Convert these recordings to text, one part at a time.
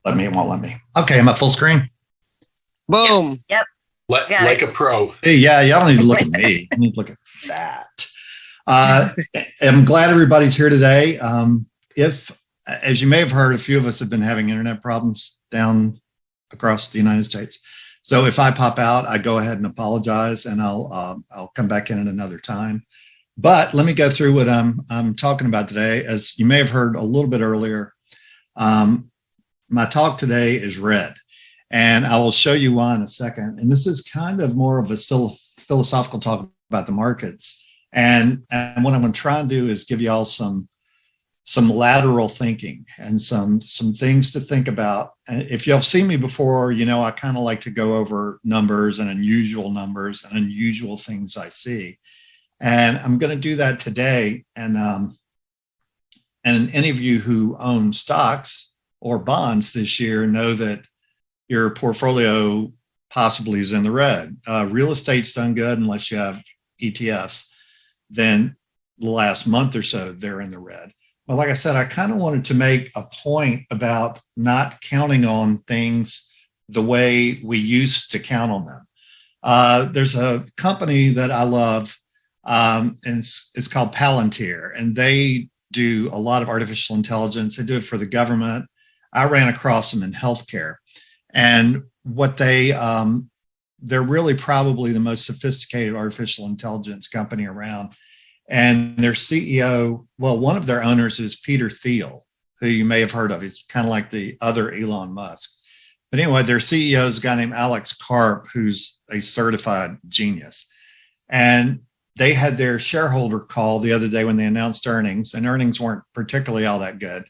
It won't let me. Okay, I'm at full screen. Boom. Yep. Like a pro. Hey, yeah, y'all don't need to look at me. You need to look at that. I'm glad everybody's here today. If, as you may have heard, a few of us have been having internet problems down across the United States. So if I pop out, I go ahead and apologize, and I'll come back in at another time. But let me go through what I'm talking about today. As you may have heard a little bit earlier, my talk today is red, and I will show you why in a second. And this is kind of more of a philosophical talk about the markets. And what I'm going to try and do is give you all some lateral thinking and some things to think about. And if y'all seen me before, you know I kind of like to go over numbers and unusual things I see. And I'm going to do that today. And any of you who own stocks or bonds this year know that your portfolio possibly is in the red. Real estate's done good unless you have ETFs. Then the last month or so, they're in the red. But like I said, I kind of wanted to make a point about not counting on things the way we used to count on them. There's a company that I love, and it's called Palantir, and they do a lot of artificial intelligence. They do it for the government. I ran across them in healthcare, and what they're really probably the most sophisticated artificial intelligence company around. And their CEO, well, one of their owners is Peter Thiel, who you may have heard of. He's kind of like the other Elon Musk. But anyway, their CEO is a guy named Alex Karp, who's a certified genius. And they had their shareholder call the other day when they announced earnings, and earnings weren't particularly all that good.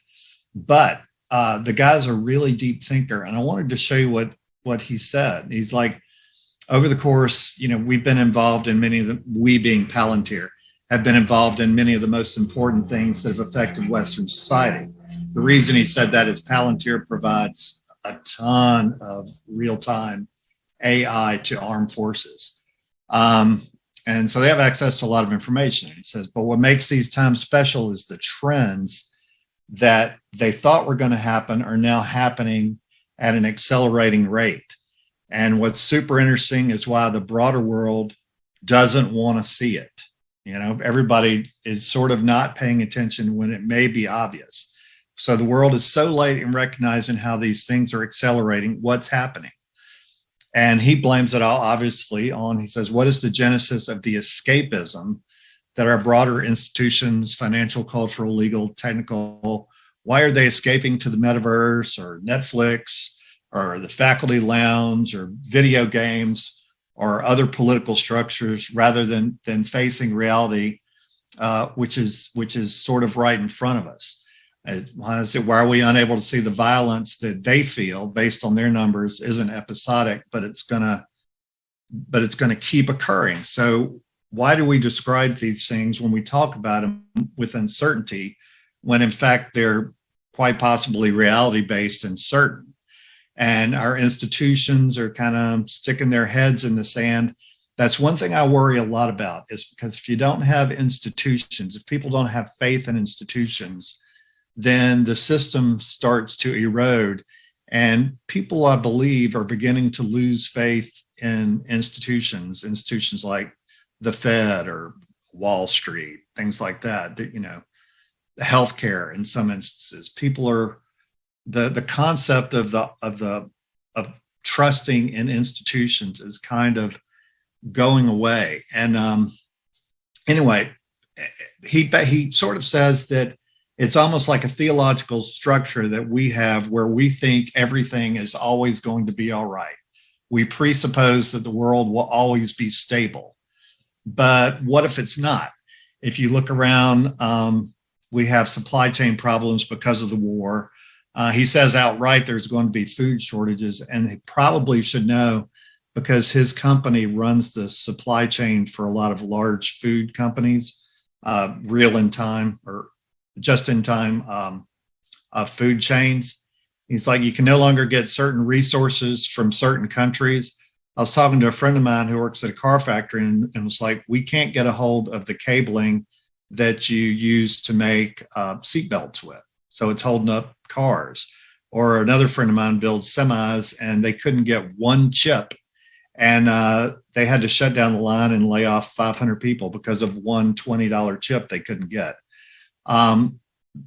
But the guy's a really deep thinker. And I wanted to show you what he said. He's like, over the course, we've been involved in many of we being Palantir, have been involved in many of the most important things that have affected Western society. The reason he said that is Palantir provides a ton of real-time AI to armed forces. And so they have access to a lot of information. He says, but what makes these times special is the trends that they thought were going to happen are now happening at an accelerating rate. And what's super interesting is why the broader world doesn't want to see it. Everybody is sort of not paying attention when it may be obvious. So the world is so late in recognizing how these things are accelerating, what's happening. And he blames it all, obviously, on, he says, what is the genesis of the escapism that our broader institutions, financial, cultural, legal, technical, why are they escaping to the metaverse or Netflix or the faculty lounge or video games or other political structures rather than facing reality, which is sort of right in front of us? Why are we unable to see the violence that they feel based on their numbers isn't episodic, but it's gonna keep occurring? So why do we describe these things when we talk about them with uncertainty, when in fact they're quite possibly reality based and certain? And our institutions are kind of sticking their heads in the sand. That's one thing I worry a lot about, is because if you don't have institutions, if people don't have faith in institutions, then the system starts to erode. And people, I believe, are beginning to lose faith in institutions like the Fed or Wall Street, things like that, the healthcare in some instances. People are, the concept of trusting in institutions is kind of going away. And anyway, he sort of says that it's almost like a theological structure that we have where we think everything is always going to be all right. We presuppose that the world will always be stable. But what if it's not? If you look around, we have supply chain problems because of the war. He says outright there's going to be food shortages, and he probably should know because his company runs the supply chain for a lot of large food companies, real in time or just in time food chains. He's like, you can no longer get certain resources from certain countries. I was talking to a friend of mine who works at a car factory and was like, we can't get a hold of the cabling that you use to make seatbelts with. So it's holding up cars. or another friend of mine builds semis, and they couldn't get one chip, and they had to shut down the line and lay off 500 people because of one $20 chip they couldn't get.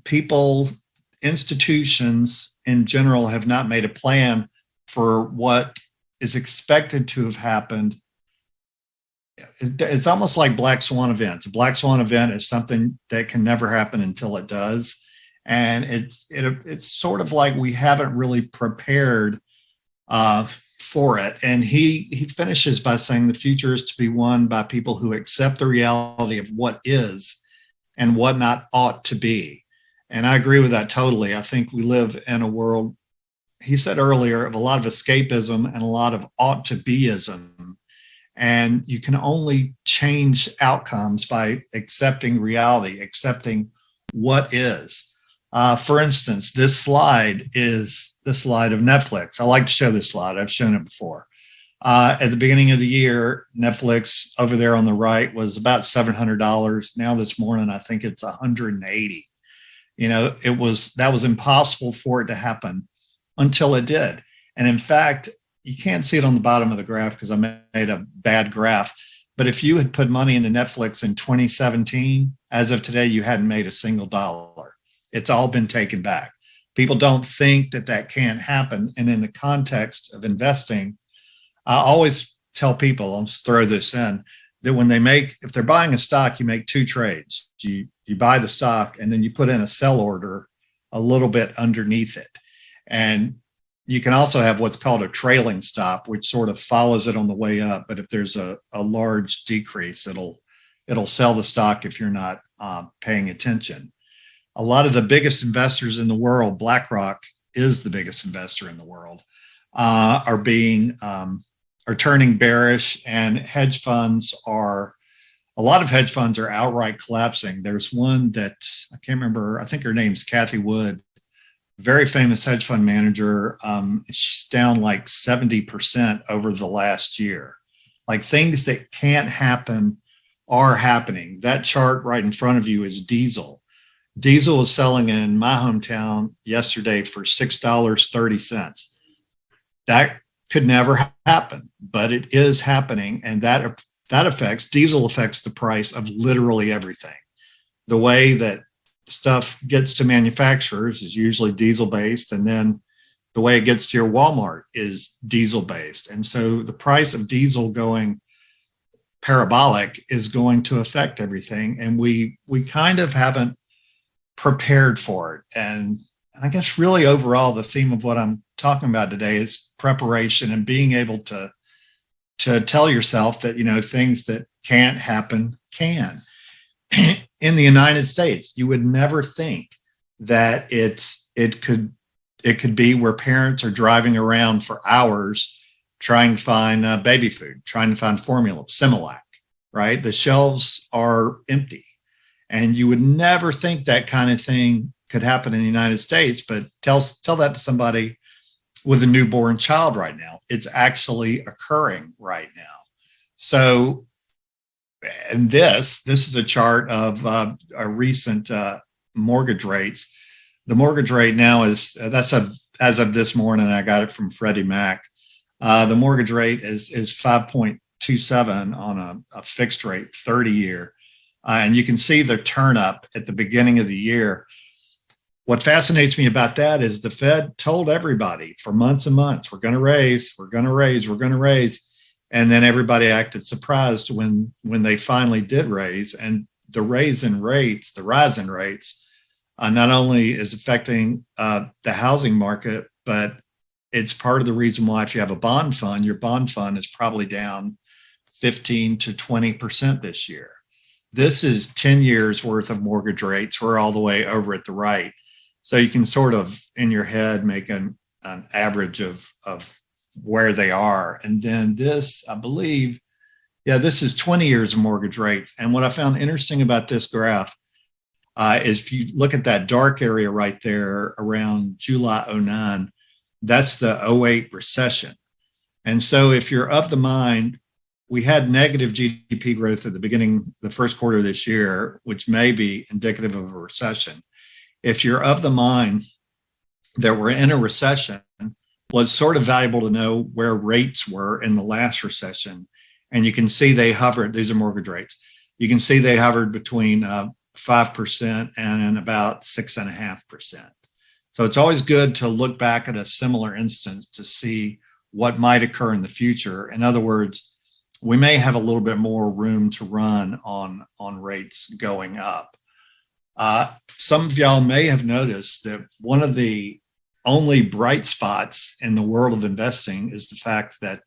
People, institutions in general have not made a plan for what is expected to have happened. It's almost like black swan events. A black swan event is something that can never happen until it does. And it's sort of like we haven't really prepared for it. And he finishes by saying the future is to be won by people who accept the reality of what is and what not ought to be. And I agree with that totally. I think we live in a world, he said earlier, of a lot of escapism and a lot of ought to beism. And you can only change outcomes by accepting reality, accepting what is. For instance, this slide is the slide of Netflix. I like to show this slide. I've shown it before. At the beginning of the year, Netflix over there on the right was about $700. Now this morning, I think it's $180. That was impossible for it to happen until it did. And in fact, you can't see it on the bottom of the graph because I made a bad graph. But if you had put money into Netflix in 2017, as of today, you hadn't made a single dollar. It's all been taken back. People don't think that can't happen. And in the context of investing, I always tell people, I'll just throw this in, that if they're buying a stock, you make two trades. You buy the stock and then you put in a sell order a little bit underneath it. And you can also have what's called a trailing stop, which sort of follows it on the way up. But if there's a large decrease, it'll sell the stock if you're not paying attention. A lot of the biggest investors in the world, BlackRock is the biggest investor in the world, are turning bearish, and a lot of hedge funds are outright collapsing. There's one that I can't remember. I think her name's Kathy Wood, very famous hedge fund manager. She's down like 70% over the last year. Like, things that can't happen are happening. That chart right in front of you is diesel. Diesel is selling in my hometown yesterday for $6.30. That could never happen, but it is happening. And diesel affects the price of literally everything. The way that stuff gets to manufacturers is usually diesel based, and then the way it gets to your Walmart is diesel based. And so the price of diesel going parabolic is going to affect everything. And we kind of haven't prepared for it. And I guess really overall, the theme of what I'm talking about today is preparation and being able to tell yourself that, things that can't happen can. In the United States, you would never think that it could be where parents are driving around for hours trying to find baby food, trying to find formula, Similac, right? The shelves are empty. And you would never think that kind of thing could happen in the United States, but tell that to somebody with a newborn child right now. It's actually occurring right now. So, and this is a chart of a recent mortgage rates. The mortgage rate now as of this morning, I got it from Freddie Mac. The mortgage rate is 5.27 on a fixed rate 30-year. And you can see the turn up at the beginning of the year. What fascinates me about that is the Fed told everybody for months and months, we're going to raise. And then everybody acted surprised when they finally did raise. And the rise in rates, not only is affecting the housing market, but it's part of the reason why if you have a bond fund, your bond fund is probably down 15 to 20% this year. This is 10 years worth of mortgage rates. We're all the way over at the right. So you can sort of in your head make an average of where they are. And then this, I believe, this is 20 years of mortgage rates. And what I found interesting about this graph is if you look at that dark area right there around July 2009, that's the 2008 recession. And so if you're of the mind, we had negative GDP growth at the beginning, the first quarter of this year, which may be indicative of a recession. If you're of the mind that we're in a recession was sort of valuable to know where rates were in the last recession. And you can see they hovered, these are mortgage rates. You can see they hovered between 5% and about 6.5%. So it's always good to look back at a similar instance to see what might occur in the future. In other words, we may have a little bit more room to run on rates going up. Some of y'all may have noticed that one of the only bright spots in the world of investing is the fact that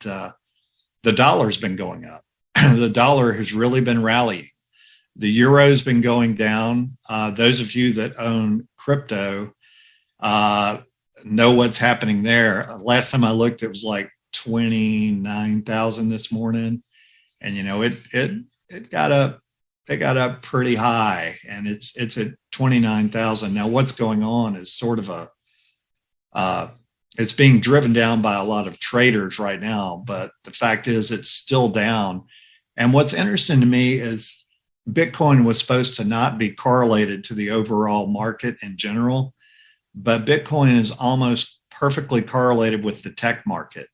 the dollar's been going up. The dollar has really been rallying. The euro's been going down. Those of you that own crypto know what's happening there. Last time I looked, it was like 29,000 this morning, and it got up pretty high, and it's at 29,000 now. What's going on is sort of it's being driven down by a lot of traders right now, but the fact is it's still down. And what's interesting to me is Bitcoin was supposed to not be correlated to the overall market in general, but Bitcoin is almost perfectly correlated with the tech market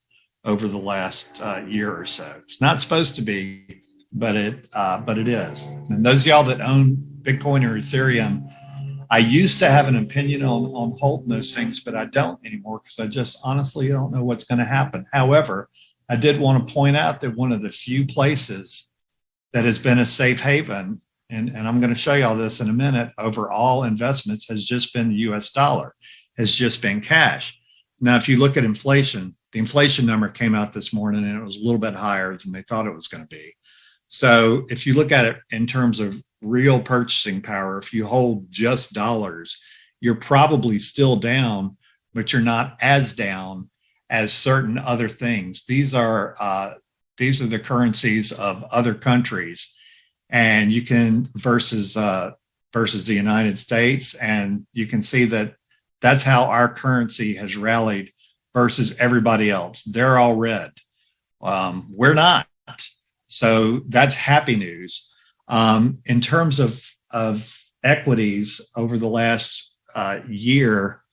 over the last year or so. It's not supposed to be, but it is. And those of y'all that own Bitcoin or Ethereum, I used to have an opinion on holding those things, but I don't anymore because I just honestly don't know what's going to happen. However, I did want to point out that one of the few places that has been a safe haven, and I'm going to show you all this in a minute, over all investments has just been the US dollar, has just been cash. Now, if you look at inflation, the inflation number came out this morning and it was a little bit higher than they thought it was going to be. So if you look at it in terms of real purchasing power, if you hold just dollars, you're probably still down, but you're not as down as certain other things. These are the currencies of other countries, and you can versus the United States, and you can see that that's how our currency has rallied versus everybody else. They're all red. We're not. So that's happy news. In terms of equities over the last year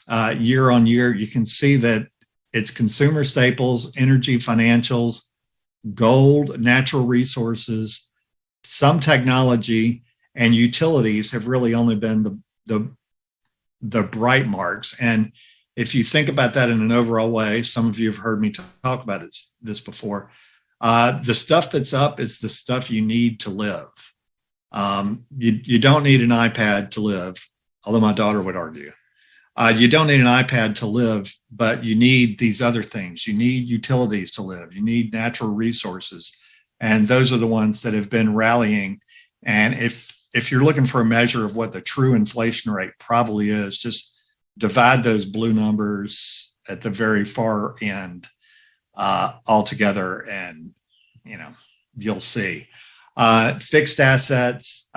on year, you can see that it's consumer staples, energy, financials, gold, natural resources, some technology, and utilities have really only been the bright marks. And if you think about that in an overall way, some of you have heard me talk about this before. The stuff that's up is the stuff you need to live. You don't need an iPad to live, although my daughter would argue. You don't need an iPad to live, but you need these other things. You need utilities to live. You need natural resources. And those are the ones that have been rallying. And if you're looking for a measure of what the true inflation rate probably is, just divide those blue numbers at the very far end altogether, and you'll see. Fixed assets,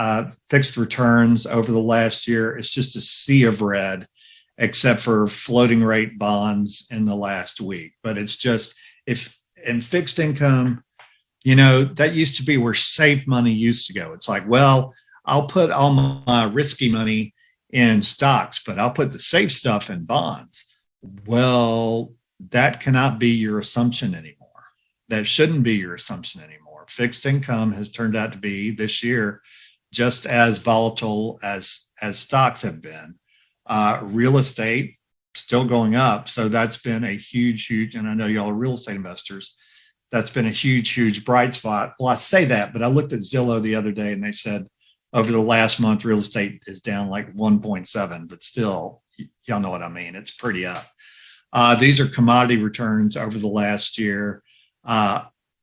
fixed returns over the last year, it's just a sea of red, except for floating rate bonds in the last week. But it's just, if in fixed income, that used to be where safe money used to go. It's like, well, I'll put all my risky money in stocks, but I'll put the safe stuff in bonds. Well, that cannot be your assumption anymore. That shouldn't be your assumption anymore. Fixed income has turned out to be this year just as volatile as stocks have been. Real estate still going up. So that's been a huge, and I know y'all are real estate investors. That's been a huge bright spot. Well, I say that, but I looked at Zillow the other day and they said over the last month, real estate is down like 1.7, but still, y'all know what I mean. It's pretty up. These are commodity returns over the last year.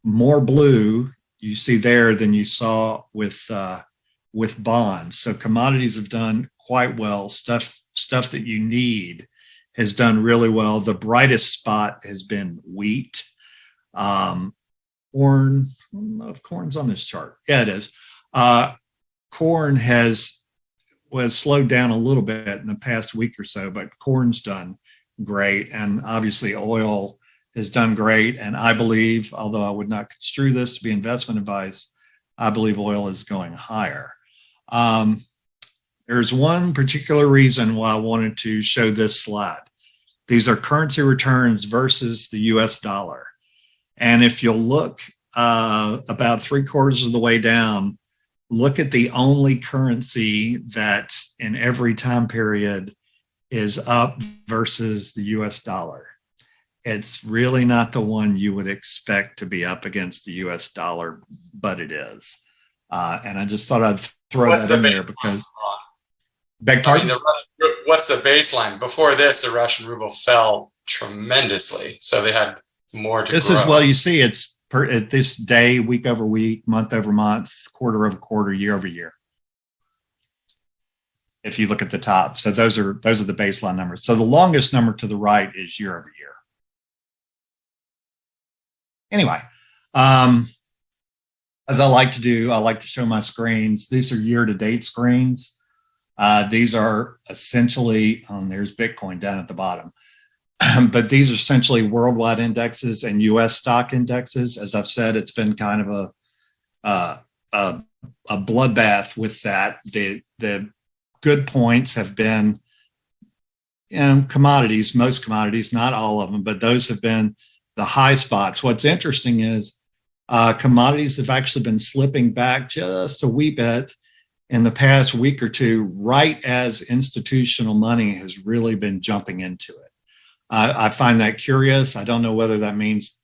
More blue you see there than you saw with bonds. So commodities have done quite well. Stuff that you need has done really well. The brightest spot has been wheat. Corn, I don't know if corn's on this chart. Yeah, it is. Corn was slowed down a little bit in the past week or so, but corn's done great. And obviously oil has done great. And I believe, although I would not construe this to be investment advice, I believe oil is going higher. There's one particular reason why I wanted to show this slide. These are currency returns versus the US dollar. And if you'll look about 3/4 of the way down, look at the only currency that in every time period is up versus the US dollar. It's really not the one you would expect to be up against the US dollar, but it is. And I just thought I'd throw that in there because. Beg pardon? What's the baseline? Before this, the Russian ruble fell tremendously. So they had more to This grow. is, well, you see, it's at this day, week over week, month over month, quarter over quarter, year over year. If you look at the top. So those are the baseline numbers. So the longest number to the right is year over year. Anyway, as I like to do, I like to show my screens. These are year-to-date screens. These are essentially, there's Bitcoin down at the bottom, but these are essentially worldwide indexes and U.S. stock indexes. As I've said, it's been kind of a bloodbath with that. The good points have been commodities, most commodities, not all of them, but those have been the high spots. What's interesting is commodities have actually been slipping back just a wee bit in the past week or two, right as institutional money has really been jumping into it. I find that curious. I don't know whether that means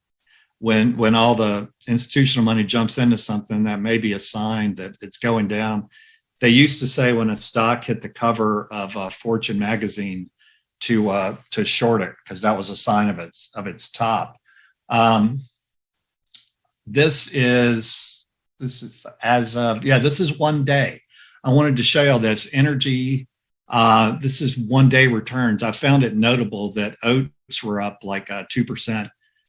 when all the institutional money jumps into something, that may be a sign that it's going down. They used to say when a stock hit the cover of Fortune magazine to short it, because that was a sign of its top. This is one day. I wanted to show you this energy. This is 1 day returns. I found it notable that oats were up like 2%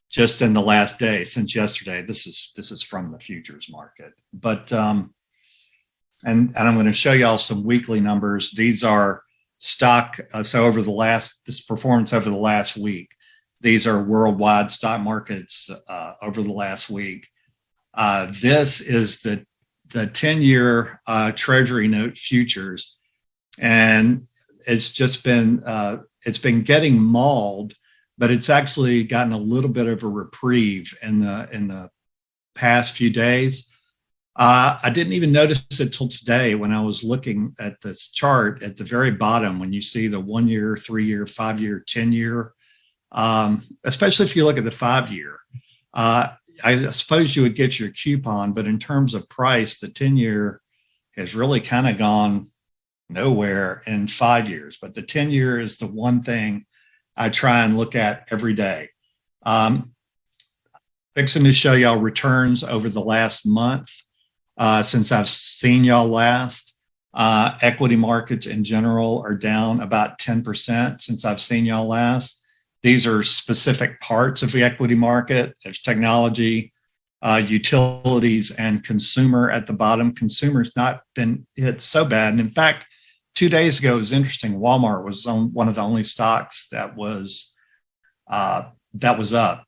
just in the last day since yesterday. This is from the futures market, but and I'm going to show y'all some weekly numbers. These are stock. So over this performance over the last week. These are worldwide stock markets over the last week. This is the 10-year Treasury note futures, and it's just been getting mauled, but it's actually gotten a little bit of a reprieve in the past few days. I didn't even notice it till today when I was looking at this chart at the very bottom when you see the 1 year, 3 year, 5 year, 10 year. Especially if you look at the 5 year. I suppose you would get your coupon, but in terms of price, the 10 year has really kind of gone nowhere in 5 years. But the 10 year is the one thing I try and look at every day. Fixing to show y'all returns over the last month since I've seen y'all last. Equity markets in general are down about 10% since I've seen y'all last. These are specific parts of the equity market. There's technology, utilities, and consumer at the bottom. Consumer's not been hit so bad. And in fact, 2 days ago, it was interesting. Walmart was on one of the only stocks that was up.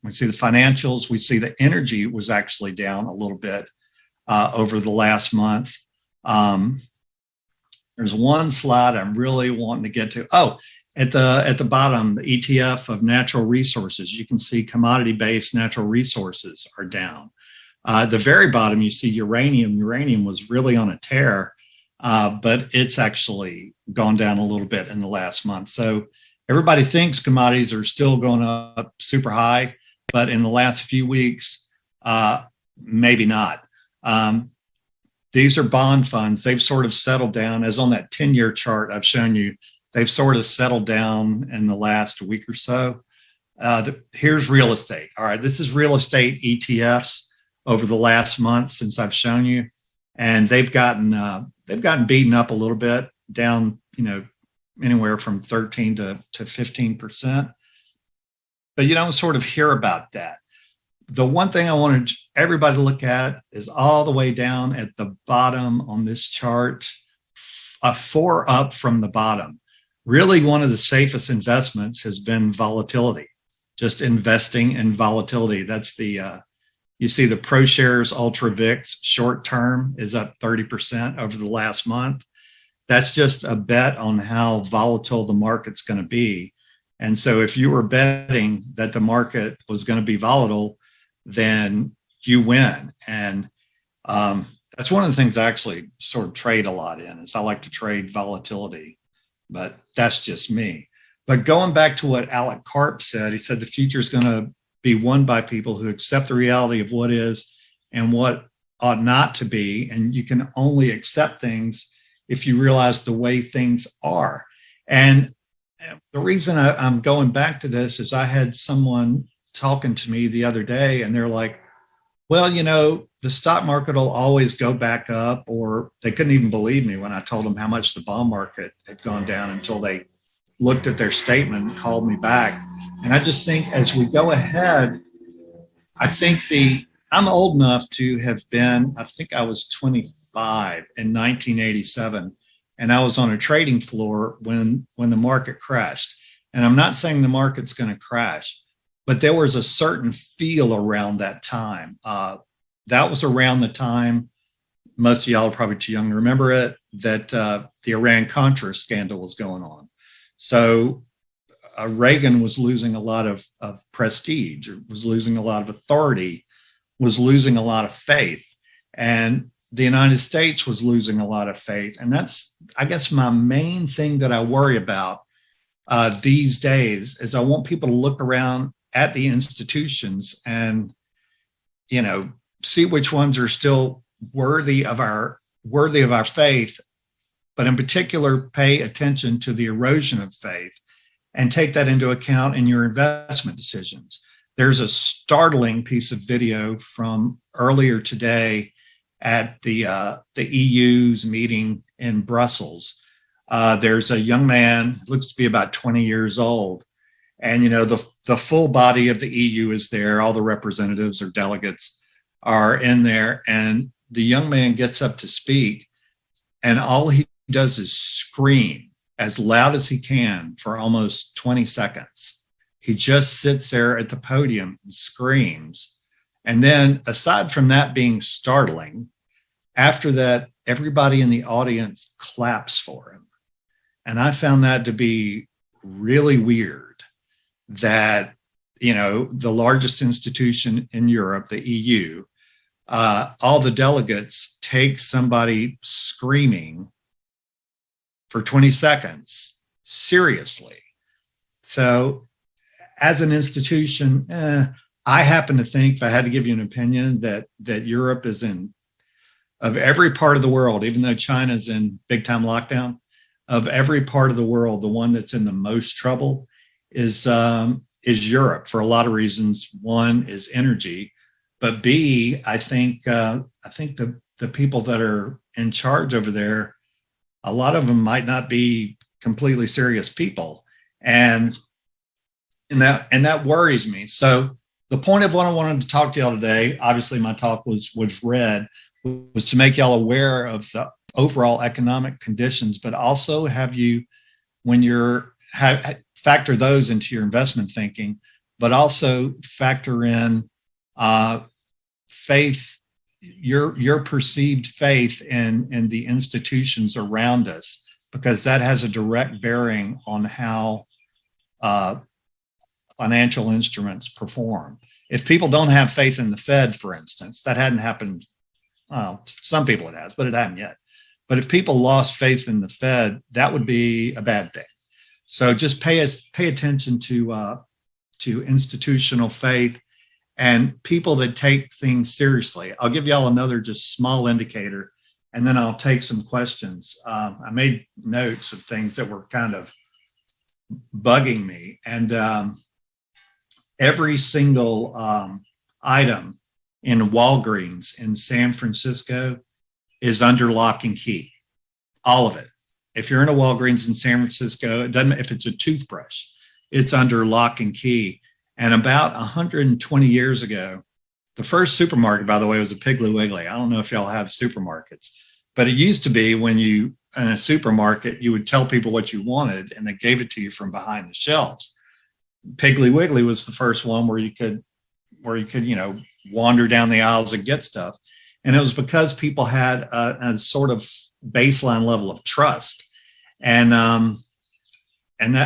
We see the financials. We see the energy was actually down a little bit over the last month. There's one slide I'm really wanting to get to. Oh, at the bottom, the ETF of natural resources, you can see commodity-based natural resources are down. The very bottom, you see uranium. Uranium was really on a tear, but it's actually gone down a little bit in the last month. So everybody thinks commodities are still going up super high, but in the last few weeks, maybe not. These are bond funds. They've sort of settled down, as on that 10-year chart I've shown you. They've sort of settled down in the last week or so. Here's real estate. All right, this is real estate ETFs over the last month since I've shown you, and they've gotten beaten up a little bit, down anywhere from 13 to 15%. But you don't sort of hear about that. The one thing I wanted everybody to look at is all the way down at the bottom on this chart, 4 up from the bottom. Really, one of the safest investments has been volatility, just investing in volatility. That's you see the ProShares Ultra VIX short term is up 30% over the last month. That's just a bet on how volatile the market's going to be. And so if you were betting that the market was going to be volatile, then you win. And that's one of the things I actually sort of trade a lot in, is I like to trade volatility, but that's just me. But going back to what Alec Karp said, he said the future is going to be won by people who accept the reality of what is and what ought not to be. And you can only accept things if you realize the way things are. And the reason I'm going back to this is I had someone talking to me the other day, and they're like, well, the stock market will always go back up, or they couldn't even believe me when I told them how much the bond market had gone down until they looked at their statement and called me back. And I just think as we go ahead, I think I'm old enough to have been, I think I was 25 in 1987. And I was on a trading floor when the market crashed. And I'm not saying the market's going to crash, but there was a certain feel around that time. That was around the time, most of y'all are probably too young to remember it, that the Iran-Contra scandal was going on. So Reagan was losing a lot of prestige, was losing a lot of authority, was losing a lot of faith. And the United States was losing a lot of faith. And that's, I guess, my main thing that I worry about these days is I want people to look around at the institutions and, see which ones are still worthy of our faith, but in particular, pay attention to the erosion of faith and take that into account in your investment decisions. There's a startling piece of video from earlier today at the EU's meeting in Brussels. There's a young man, looks to be about 20 years old. And, the full body of the EU is there. All the representatives or delegates are in there. And the young man gets up to speak, and all he does is scream as loud as he can for almost 20 seconds. He just sits there at the podium and screams. And then, aside from that being startling, after that, everybody in the audience claps for him. And I found that to be really weird that, the largest institution in Europe, the EU, all the delegates take somebody screaming for 20 seconds seriously. So as an institution, I happen to think, if I had to give you an opinion, that Europe is of every part of the world, even though China's in big time lockdown, of every part of the world, the one that's in the most trouble is Europe, for a lot of reasons. One is energy, but B, I think the people that are in charge over there, a lot of them might not be completely serious people, and that worries me. So the point of what I wanted to talk to y'all today, obviously my talk was to make y'all aware of the overall economic conditions, but also have you, when you're factor those into your investment thinking, but also factor in faith, your perceived faith in the institutions around us, because that has a direct bearing on how financial instruments perform. If people don't have faith in the Fed, for instance, that hadn't happened. Some people it has, but it hadn't yet. But if people lost faith in the Fed, that would be a bad thing. So just pay attention to institutional faith and people that take things seriously. I'll give y'all another just small indicator, and then I'll take some questions. I made notes of things that were kind of bugging me, and every single item in Walgreens in San Francisco is under lock and key. All of it. If you're in a Walgreens in San Francisco, it doesn't, if it's a toothbrush, it's under lock and key. And about 120 years ago, the first supermarket, by the way, was a Piggly Wiggly. I don't know if y'all have supermarkets, but it used to be when you, in a supermarket, you would tell people what you wanted and they gave it to you from behind the shelves. Piggly Wiggly was the first one where you could, wander down the aisles and get stuff. And it was because people had a sort of baseline level of trust. And And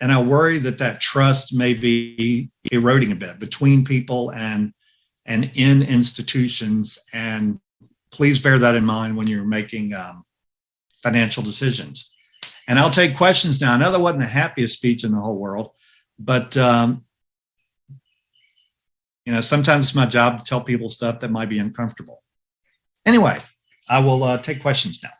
I worry that trust may be eroding a bit between people and in institutions. And please bear that in mind when you're making financial decisions. And I'll take questions now. I know that wasn't the happiest speech in the whole world, but sometimes it's my job to tell people stuff that might be uncomfortable. Anyway, I will take questions now.